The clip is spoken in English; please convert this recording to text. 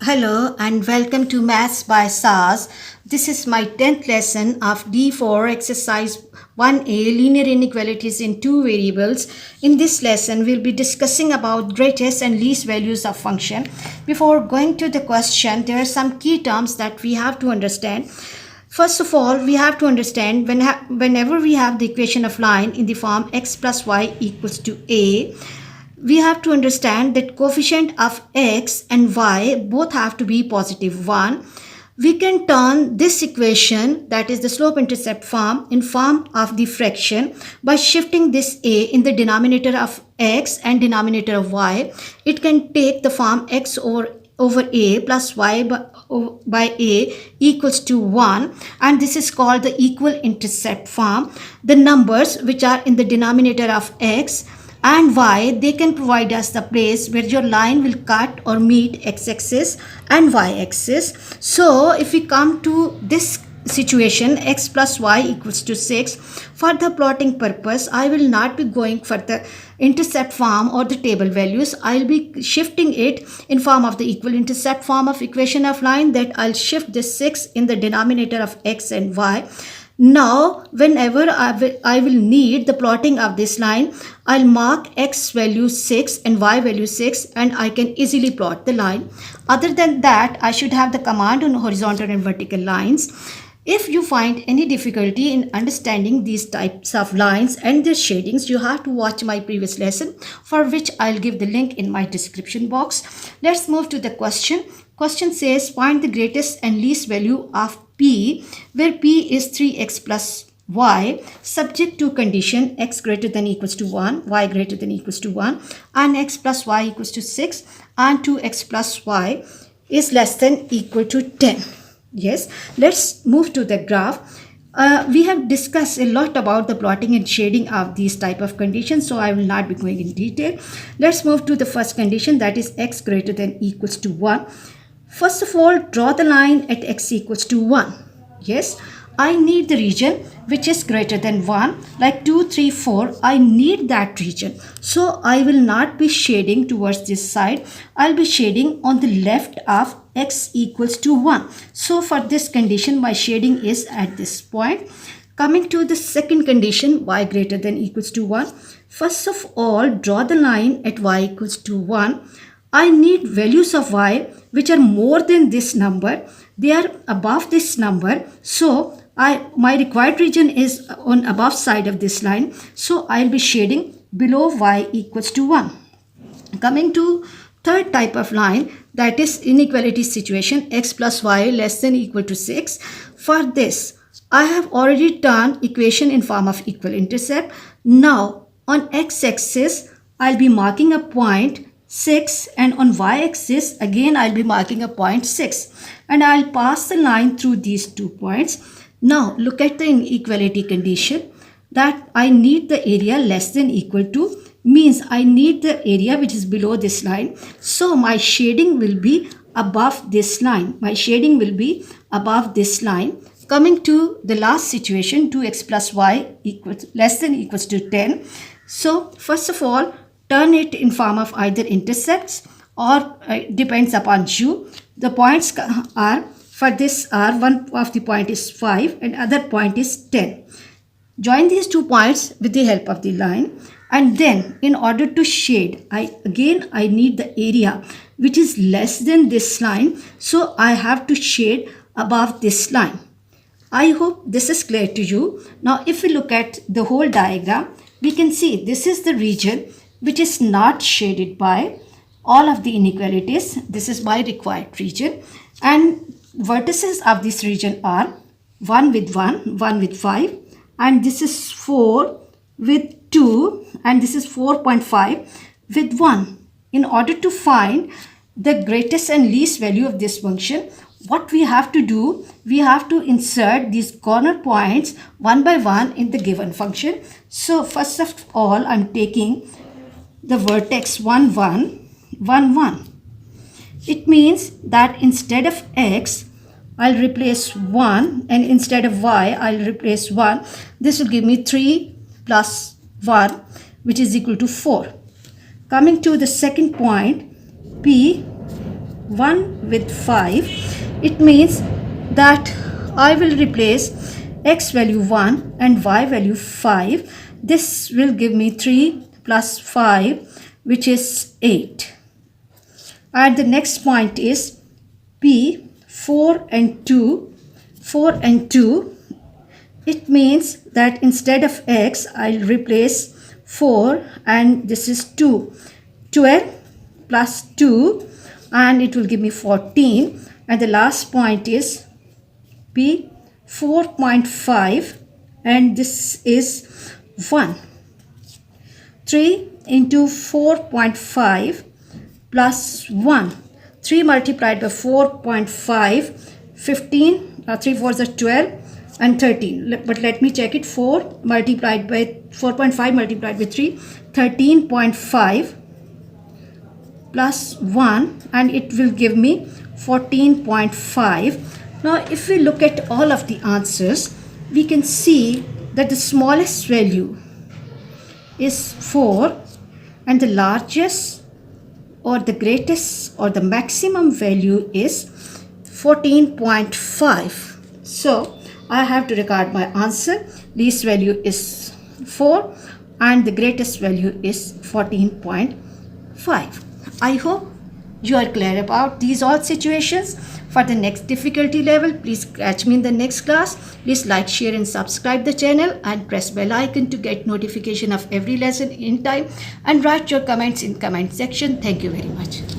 Hello and welcome to Maths by SAS. This is my 10th lesson of D4 exercise 1A linear inequalities in two variables. In this lesson we'll be discussing about greatest and least values of function. Before going to the question, there are some key terms that we have to understand. First of all, we have to understand whenever we have the equation of line in the form x plus y equals to a, we have to understand that coefficient of x and y both have to be positive 1. We can turn this equation, that is the slope-intercept form, in form of the fraction by shifting this a in the denominator of x and denominator of y. It can take the form x over a plus y by a equals to 1, and this is called the equal intercept form. The numbers which are in the denominator of x and y, they can provide us the place where your line will cut or meet x-axis and y-axis. So if we come to this situation, x plus y equals to 6, for the plotting purpose I will not be going for the intercept form or the table values. I'll be shifting it in form of the equal intercept form of equation of line, that I'll shift this 6 in the denominator of x and y. Now, whenever I will need the plotting of this line, I'll mark x value 6 and y value 6, and I can easily plot the line. Other than that, I should have the command on horizontal and vertical lines. If you find any difficulty in understanding these types of lines and their shadings, you have to watch my previous lesson, for which I'll give the link in my description box. Let's move to the question. Question says, find the greatest and least value of p, where p is 3x plus y, subject to condition x greater than equals to 1, y greater than equals to 1, and x plus y equals to 6, and 2x plus y is less than equal to 10. Yes, let's move to the graph. We have discussed a lot about the plotting and shading of these type of conditions, so I will not be going in detail. Let's move to the first condition, that is x greater than equals to 1. First of all, draw the line at x equals to 1. Yes, I need the region which is greater than 1, like 2, 3, 4. I need that region. So I will not be shading towards this side. I'll be shading on the left of x equals to 1. So for this condition, my shading is at this point. Coming to the second condition, y greater than equals to 1. First of all, draw the line at y equals to 1. I need values of y which are more than this number. They are above this number. So my required region is on above side of this line. So I'll be shading below y equals to 1. Coming to third type of line, that is inequality situation, x plus y less than equal to 6. For this, I have already turned equation in form of equal intercept. Now on x-axis, I'll be marking a point 6, and on y-axis again I'll be marking a point 6, and I'll pass the line through these 2 points. Now look at the inequality condition, that I need the area less than equal to, means I need the area which is below this line. So my shading will be above this line. My shading will be above this line. Coming to the last situation, 2x plus y equals less than equals to 10. So first of all, turn it in form of either intercepts or depends upon you. The points are, for this are, one of the point is 5 and other point is 10. Join these 2 points with the help of the line, and then in order to shade, I need the area which is less than this line. So I have to shade above this line. I hope this is clear to you. Now if we look at the whole diagram, we can see this is the region which is not shaded by all of the inequalities. This is my required region, and vertices of this region are 1 with 1, 1 with 5, and this is 4 with 2, and this is 4.5 with 1. In order to find the greatest and least value of this function, what we have to do, we have to insert these corner points one by one in the given function. So first of all, I'm taking the vertex 1, 1, 1, 1. It means that instead of x, I'll replace 1, and instead of y, I'll replace 1. This will give me 3 plus 1, which is equal to 4. Coming to the second point, p, 1 with 5, it means that I will replace x value 1 and y value 5. This will give me 3 plus 5, which is 8. And the next point is p, 4 and 2. 4 and 2, it means that instead of x, I'll replace 4 and this is 2. 12 plus 2 and it will give me 14. And the last point is p, 4.5 and this is 1. 3 into 4.5 plus 1. 3 multiplied by 4.5, 15, 3 4s are 12 and 13. But let me check it. 4 multiplied by 4.5 multiplied by 3, 13.5 plus 1 and it will give me 14.5. Now if we look at all of the answers, we can see that the smallest value is 4 and the largest or the greatest or the maximum value is 14.5. So I have to record my answer. Least value is 4 and the greatest value is 14.5. I hope you are clear about these all situations. For the next difficulty level, please catch me in the next class. Please like, share and subscribe the channel and press bell icon to get notification of every lesson in time, and write your comments in comment section. Thank you very much.